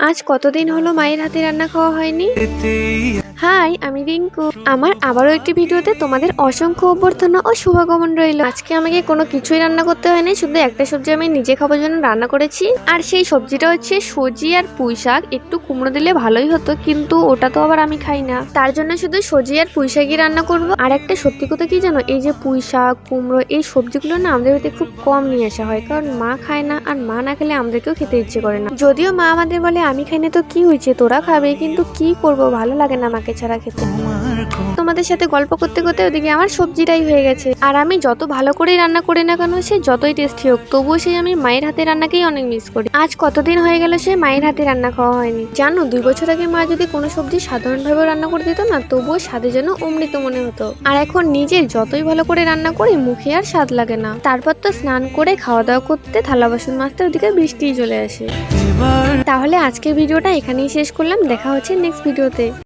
আজ কতদিন হলো মায়ের হাতে রান্না খাওয়া হয়নি। হাই, আমি রিঙ্কু। আমার আবারও একটি ভিডিওতে তোমাদের অসংখ্য অভ্যর্থনা ও শুভকামনা রইল। আজকে আমাকে কোনো কিছুই রান্না করতে হয়নি, শুধু একটা সবজি আমি নিজে খাবার জন্য রান্না করেছি। আর সেই সবজিটা হচ্ছে সজি আর পুঁই শাক। একটু কুমড়ো দিলে ভালোই হতো, কিন্তু ওটা তো আবার আমি খাই না। তার জন্য শুধু সজি আর পুঁই শাকই রান্না করবো। আর একটা সত্যি কথা কি জানো, এই যে পুঁই শাক, কুমড়ো, এই সবজিগুলো না আমাদের বাড়িতে খুব কম নিয়ে আসা হয়, কারণ মা খায় না। আর মা না খেলে আমাদেরকেও খেতে ইচ্ছে করে না। যদিও মা আমাদের বলে আমি খাই না তো কি হয়েছে, তোরা খাবে, কিন্তু কি করব, ভালো লাগে না মাকে ছাড়া খেতে। তোমাদের সাথে গল্প করতে করতে ওদিকে আমার সবজিটাই হয়ে গেছে। আর আমি যত ভালো করে রান্না করি না কেন, সে যতই টেস্টি হোক, তবুও সেই আমি মায়ের হাতে রান্নাকেই অনেক মিস করি। আজ কতদিন হয়ে গেল সে মায়ের হাতে রান্না খাওয়া হয়নি। জানো, 2 বছর আগে মা যদি কোনো সবজি সাধারণভাবে রান্না করে দিত না, তবুও স্বাদে যেন অমৃত মনে হতো। আর এখন নিজে যতই ভালো করে রান্না করি, মুখে আর স্বাদ লাগে না। তারপর তো স্নান করে খাওয়া দাওয়া করতে, থালা বাসন মাজতে ওদিকে বৃষ্টি চলে আসে। তাহলে আজকের ভিডিওটা এখানেই শেষ করলাম। দেখা হচ্ছে নেক্সট ভিডিওতে।